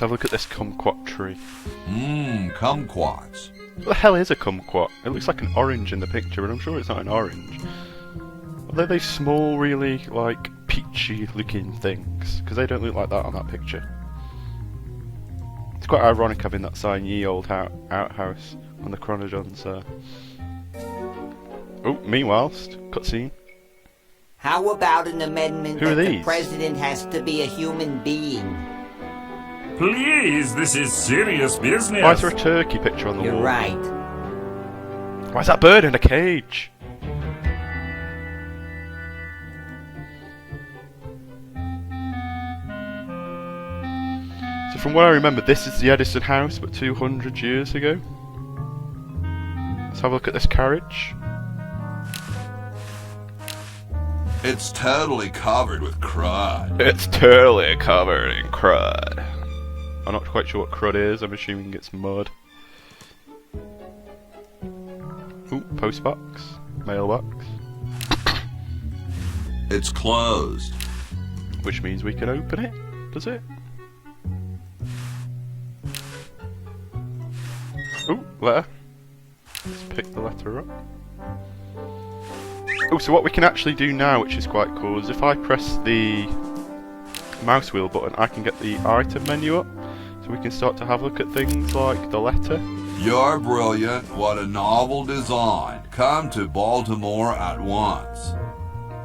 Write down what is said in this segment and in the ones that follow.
have a look at this kumquat tree. Kumquats. What the hell is a kumquat? It looks like an orange in the picture, but I'm sure it's not an orange. Are they these small, really, like, peachy looking things? Because they don't look like that on that picture. It's quite ironic having that sign, ye old outhouse, on the chronodons there. Oh, meanwhile, cutscene. How about an amendment Who are that the these? president has to be a human being? Please, this is serious business. Why is there a turkey picture on the You're wall? right. Why is that bird in a cage? So from what I remember, this is the Edison house, but 200 years ago. Let's have a look at this carriage. It's totally covered with crud. It's totally covered in crud. I'm not quite sure what crud is, I'm assuming it's mud. Ooh, postbox. Mailbox. It's closed. Which means we can open it, does it? Ooh, letter. Let's pick the letter up. Oh, so what we can actually do now, which is quite cool, is if I press the mouse wheel button, I can get the item menu up. So we can start to have a look at things like the letter. You're brilliant. What a novel design. Come to Baltimore at once.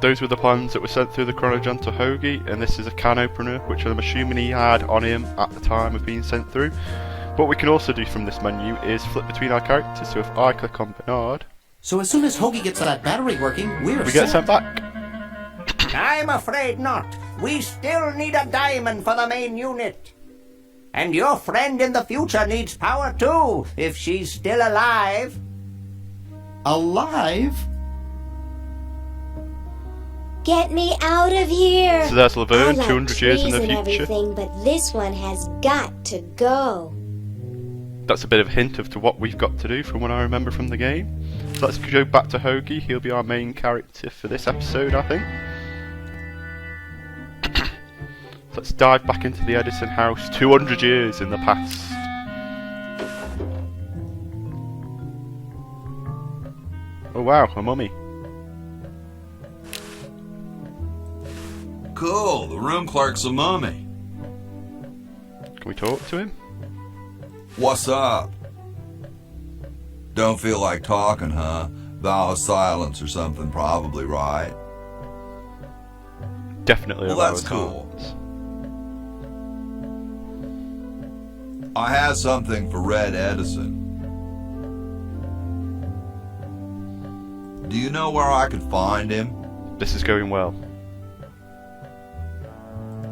Those were the plans that were sent through the Tentacle.Hoagie, and this is a can opener, which I'm assuming he had on him at the time of being sent through. What we can also do from this menu is flip between our characters, so if I click on Bernard... So as soon as Hoagie gets that battery working, we get sent back. I'm afraid not. We still need a diamond for the main unit. And your friend in the future needs power too, if she's still alive. Alive? Get me out of here! So there's Laverne, I like 200 years in the trees and future. everything, but this one has got to go. That's a bit of a hint of to what we've got to do from what I remember from the game. So let's go back to Hoagie, he'll be our main character for this episode, I think. So let's dive back into the Edison house, 200 years in the past. Oh wow, a mummy. Cool, the room clerk's a mummy. Can we talk to him? What's up? Don't feel like talking, huh? Vow of silence or something, probably, right? Definitely. Well, that's cool. I have something for Red Edison. Do you know where I could find him? This is going well.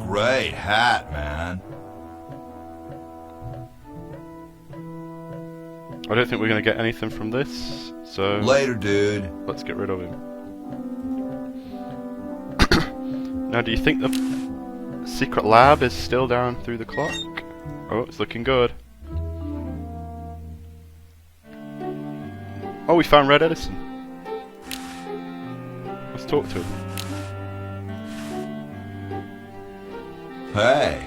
Great hat, man. I don't think we're going to get anything from this, so... Later, dude. Let's get rid of him. Now, do you think the secret lab is still down through the clock? Oh, it's looking good. Oh, we found Red Edison. Let's talk to him. Hey,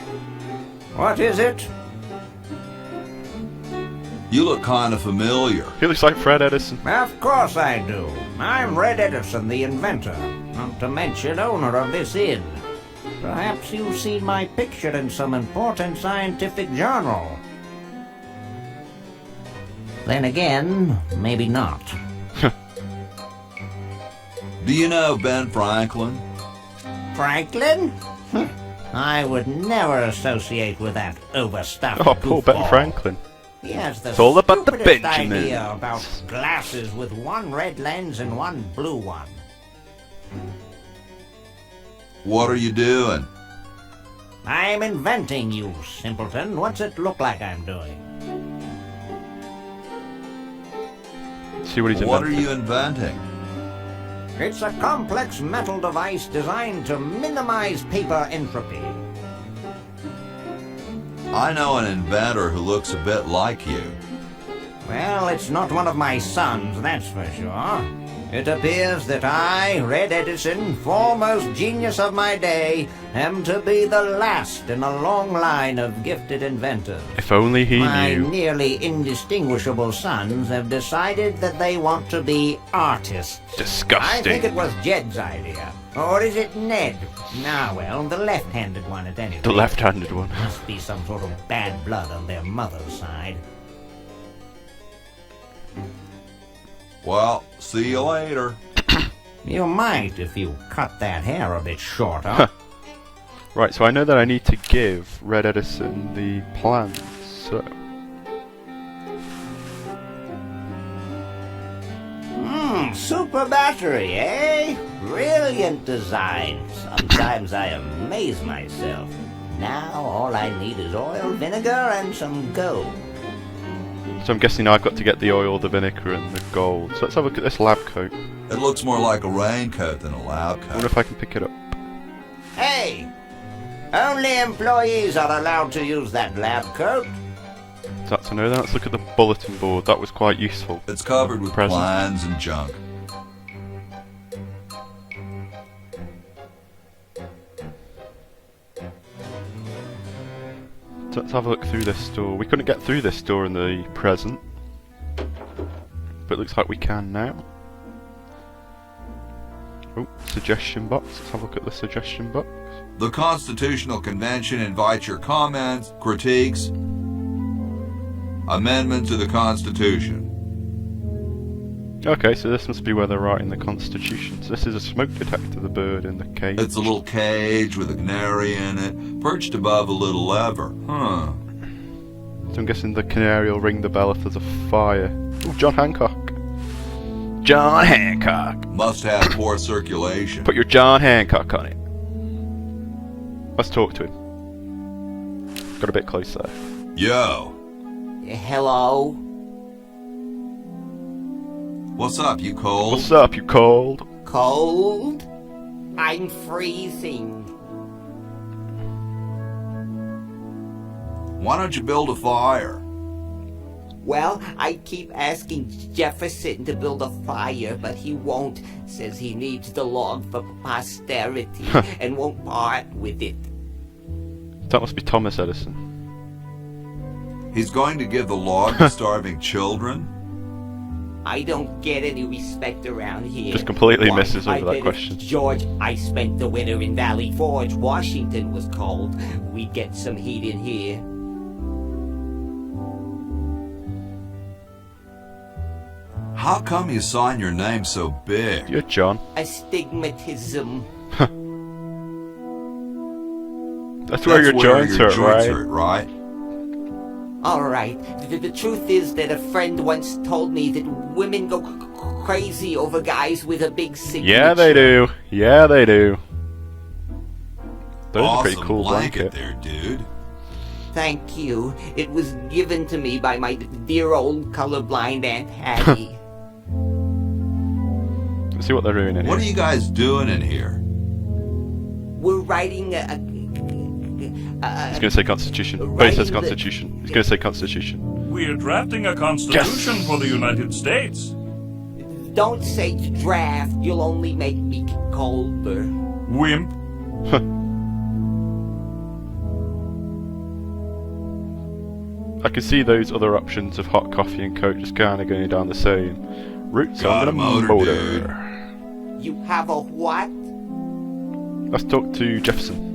What is it? you look kind of familiar. He looks like Fred Edison. Of course I do. I'm Red Edison, the inventor, not to mention owner of this inn. Perhaps you've seen my picture in some important scientific journal. Then again, maybe not. Do you know Ben Franklin? Franklin? I would never associate with that overstuffed Oh, poor Ben goofball. Franklin. He has the It's all about the stupidest Benjamins. idea about glasses with one red lens and one blue one. What are you doing? I'm inventing, you simpleton. What's it look like I'm doing? See what he's What are invented. you inventing? It's a complex metal device designed to minimize paper entropy. I know an inventor who looks a bit like you. Well, it's not one of my sons, that's for sure. It appears that I, Red Edison, foremost genius of my day, am to be the last in a long line of gifted inventors. If only he My knew. nearly indistinguishable sons have decided that they want to be artists. I think it Disgusting. was Jed's idea. Or is it Ned? Ah, well, the left-handed one at any rate. The left-handed one. Must be some sort of bad blood on their mother's side. Well, see you later. You might if you cut that hair a bit shorter. Right, so I know that I need to give Red Edison the plans, so... Super battery, eh? Brilliant design. Sometimes I amaze myself. Now all I need is oil, vinegar, and some gold. So I'm guessing I've got to get the oil, the vinegar, and the gold. So let's have a look at this lab coat. It looks more like a raincoat than a lab I wonder coat. if I can pick it up. Hey! Only employees are allowed to use that lab coat. So that's a no. Then let's look at the bulletin board. That was quite useful. It's covered with Present. plans and junk. So let's have a look through this door. We couldn't get through this door in the present, but it looks like we can now. Oh, suggestion box. Let's have a look at the suggestion box. The Constitutional Convention invites your comments, critiques, amendment to the Constitution. Okay, so this must be where they're writing the Constitution. So this is a smoke detector, the bird in the cage. It's a little cage with a canary in it, perched above a little lever. Huh. So I'm guessing the canary will ring the bell if there's a fire. Oh, John Hancock. John Hancock. Must have poor circulation. Put your John Hancock on it. Let's talk to him. Got a bit close there. Yo, Hello? what's up, you cold? What's up, you cold? Cold? I'm freezing. Why don't you build a fire? Well, I keep asking Jefferson to build a fire, but he won't. Says he needs the log for posterity and won't part with it. That must be Thomas Edison. He's going to give the log to starving children? I don't get any respect around here. Just completely Why, misses over I that bet question. if George, I spent the winter in Valley Forge, Washington was cold. We'd get some heat in here. How come you sign your name so big? You're John. Astigmatism. That's where your joints hurt, right? right? All right. The truth is that a friend once told me that women go crazy over guys with a big signature. Yeah, they do. Yeah, they do. Those are Awesome pretty cool blanket blanket. there, dude. Thank you. It was given to me by my dear old colorblind Aunt Hattie. Let's see what they're doing in What are here. you guys doing in here? We're writing He's going to say Constitution. But he says Constitution. He's going to say Constitution. We're drafting a constitution for the United States. Don't say draft. You'll only make me colder. Wimp. I can see those other options of hot coffee and Coke just kind of going down the same route. So Got I'm a going to motor, motor. You have a what? Let's talk to Jefferson.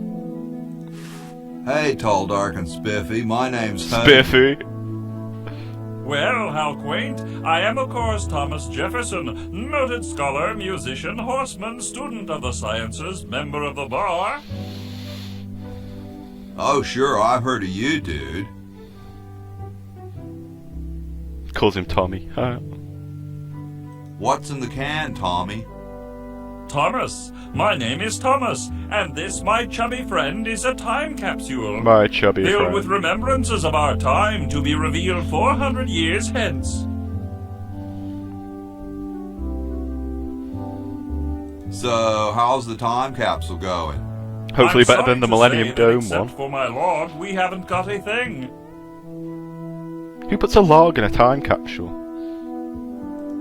Hey, tall, dark, and spiffy. My name's Hank. Spiffy. Well, how quaint. I am, of course, Thomas Jefferson, noted scholar, musician, horseman, student of the sciences, member of the bar. Oh, sure, I've heard of you, dude. Calls him Tommy. What's in the can, Tommy? Thomas. My name is Thomas, and this, my chubby friend, is a time capsule. My chubby Filled friend. with remembrances of our time to be revealed 400 years hence. So, how's the time capsule going? Hopefully I'm better sorry than the to Millennium say that Dome except one. for my log, we haven't got a thing. Who puts a log in a time capsule?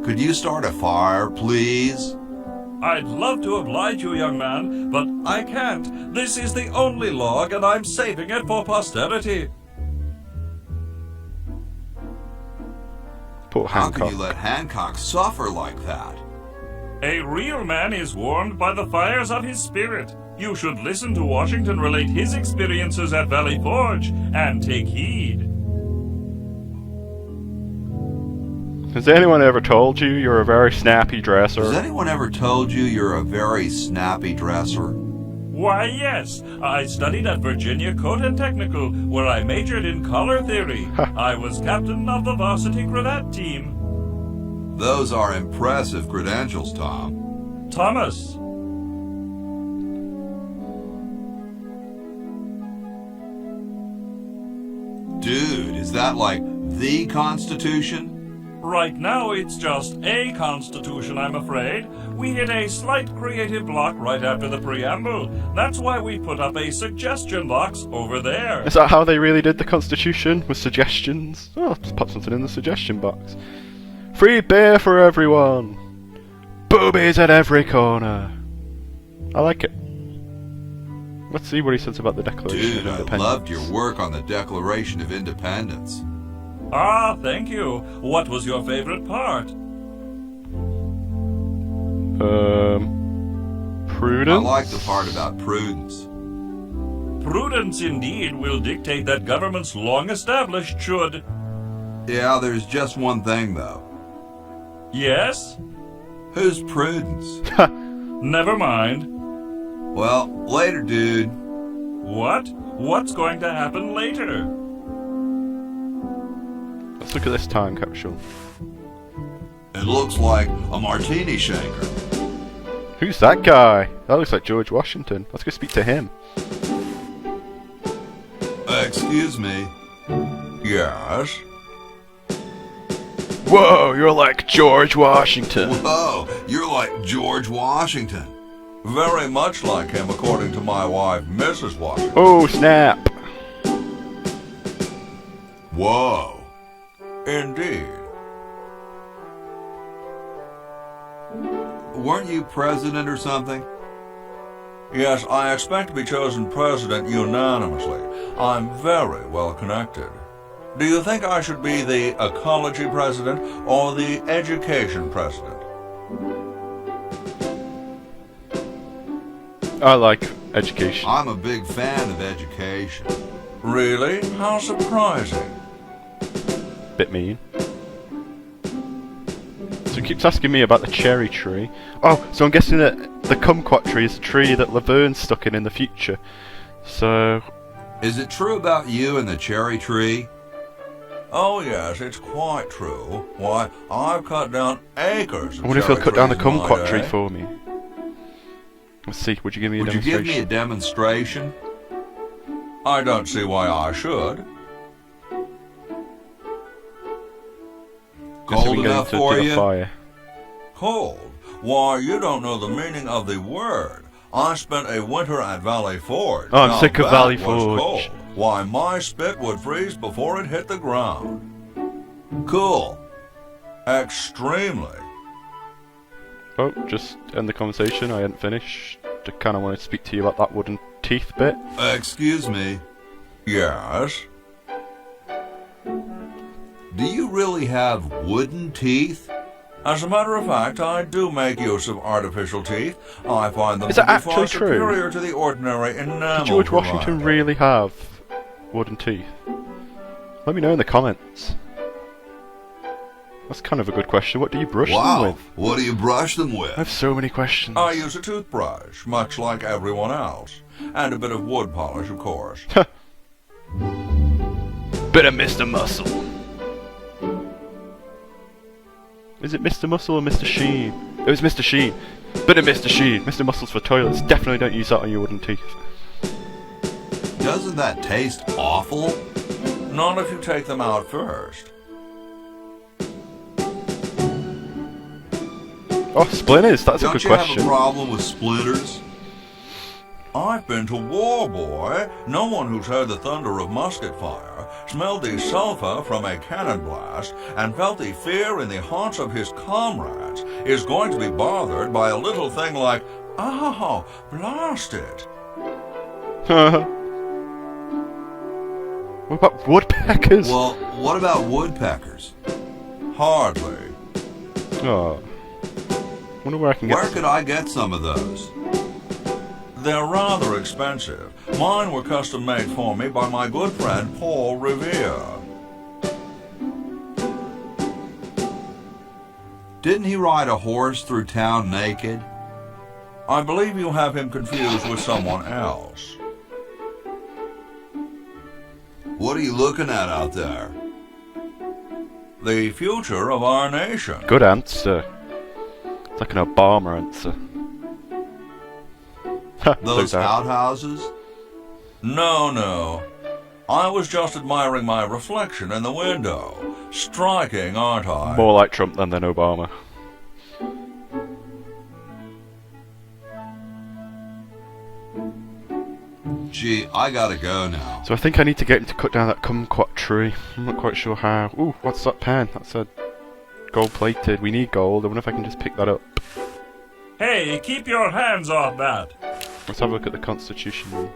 Could you start a fire, please? I'd love to oblige you, young man, but I can't. This is the only log, and I'm saving it for posterity. Poor How can Hancock. you let Hancock suffer like that? A real man is warmed by the fires of his spirit. You should listen to Washington relate his experiences at Valley Forge and take heed. Has anyone ever told you you're a very snappy dresser? Has anyone ever told you you're a very snappy dresser? Why, yes. I studied at Virginia Coat and Technical, where I majored in color theory. I was captain of the varsity cravat team. Those are impressive credentials, Tom. Thomas. Dude, is that like the Constitution? Right now, it's just a constitution, I'm afraid. We hit a slight creative block right after the preamble. That's why we put up a suggestion box over there. Is that how they really did the Constitution? With suggestions? Oh, just put something in the suggestion box. Free beer for everyone! Boobies at every corner! I like it. Let's see what he says about the Declaration Dude, of I Independence. loved your work on the Declaration of Independence. Ah, thank you. What was your favorite part? Prudence? I like the part about prudence. Prudence indeed will dictate that governments long established should. Yeah, there's just one thing, though. Yes? Who's Prudence? Never mind. Well, later, dude. What? What's going to happen later? Let's look at this time capsule. It looks like a martini shaker. Who's that guy? That looks like George Washington. Let's go speak to him. Excuse me. Yes? Whoa, you're like George Washington. Whoa, you're like George Washington. Very much like him, according to my wife, Mrs. Washington. Oh, snap. Whoa. Indeed. Weren't you president or something? Yes, I expect to be chosen president unanimously. I'm very well connected. Do you think I should be the ecology president or the education president? I like education. I'm a big fan of education. Really? How surprising. Bit mean. So he keeps asking me about the cherry tree. Oh, so I'm guessing that the kumquat tree is the tree that Laverne's stuck in the future. So... Is it true about you and the cherry tree? Oh yes, it's quite true. Why, I've cut down acres of I wonder if he'll cut down the cherry trees in my kumquat tree day. for me. Let's see, would you give me a Would you give demonstration? me a demonstration? I don't see why I should. Guess Cold we can enough go for into the you? fire. Cold? Why, you don't know the meaning of the word. I spent a winter at Valley Forge. Oh, I'm Now sick of that Valley was Forge. cold. Why, my spit would freeze before it hit the ground. Cool. Extremely. Oh, just end the conversation. I hadn't finished. I kind of want to speak to you about that wooden teeth bit. Excuse me. Yes? Do you really have wooden teeth? As a matter of fact, I do make use of artificial teeth. I find them Is to that be actually far true? superior to the ordinary enamel Did George Washington variety. really have wooden teeth? Let me know in the comments. That's kind of a good question. What do you brush them Wow, with? what do you brush them I with? have so many questions. I use a toothbrush, much like everyone else. And a bit of wood polish, of course. Bit of Mr. Muscle. Is it Mr. Muscle or Mr. Sheen? It was Mr. Sheen. Bit of Mr. Sheen. Mr. Muscle's for toilets. Definitely don't use that on your wooden teeth. Doesn't that taste awful? Not if you take them out first. Oh, splinters. That's a Don't good you question. have a problem with splinters? I've been to war, boy. No one who's heard the thunder of musket fire, smelled the sulphur from a cannon blast, and felt the fear in the hearts of his comrades is going to be bothered by a little thing like, oh, blast it. What about woodpeckers? Well, what about woodpeckers? Hardly. Oh. Wonder where I can get Where some. could I get some of those? They're rather expensive. Mine were custom made for me by my good friend Paul Revere. Didn't he ride a horse through town naked? I believe you have him confused with someone else. What are you looking at out there? The future of our nation. Good answer. It's like an Obama answer. Those outhouses? No. I was just admiring my reflection in the window. Striking, aren't I? More like Trump than Obama. Gee, I gotta go now. So I think I need to get him to cut down that kumquat tree. I'm not quite sure how. Ooh, what's that pen? That's a gold-plated. We need gold. I wonder if I can just pick that up. Hey, keep your hands off that. Let's have a look at the Constitution.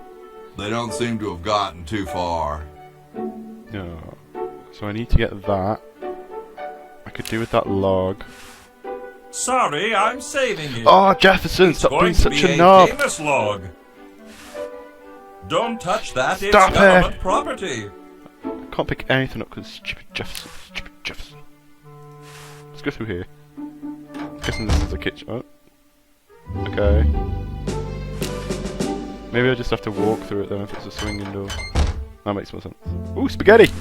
They don't seem to have gotten too far. No. So I need to get that. I could do with that log. Sorry, I'm saving you. Oh, Jefferson, stop being Going to such be a knob. famous log. Don't touch that, Stop it's it. government property. I can't pick anything up because stupid Jefferson. Stupid Jefferson. Let's go through here. I'm guessing this is a kitchen. Oh. Okay. Maybe I just have to walk through it then if it's a swinging door. That makes more sense. Ooh, spaghetti!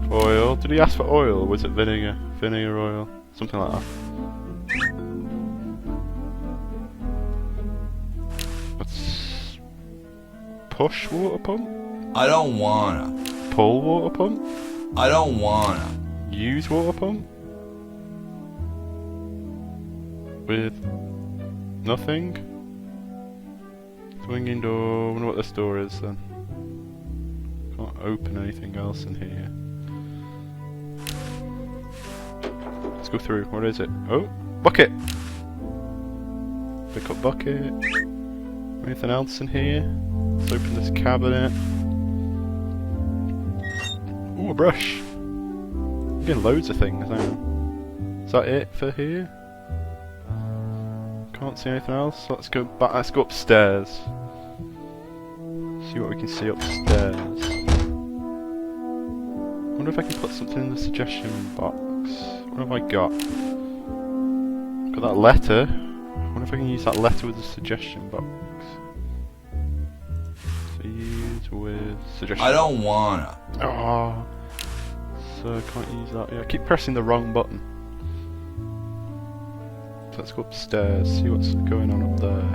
Oil. Did he ask for oil or was it vinegar? Vinegar oil. Something like that. Let's push water pump? I don't wanna. Pull water pump? I don't wanna. Use water pump? With nothing? Swinging door. Wonder what this door is then. Can't open anything else in here. Let's go through. What is it? Oh! Bucket! Pick up bucket. Anything else in here? Let's open this cabinet. Ooh, a brush! I'm getting loads of things now. Is that it for here? Can't see anything else. So let's go back. Let's go upstairs. See what we can see upstairs. Wonder if I can put something in the suggestion box. What have I got? Got that letter. Wonder if I can use that letter with the suggestion box. So use with suggestion. I don't wanna. Oh, so I can't use that. Yeah, I keep pressing the wrong button. So let's go upstairs, see what's going on up there.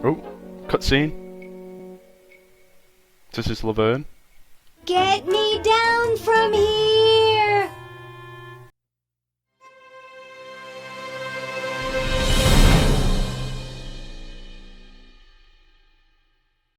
Oh, cutscene. This is Laverne. Get me down from here!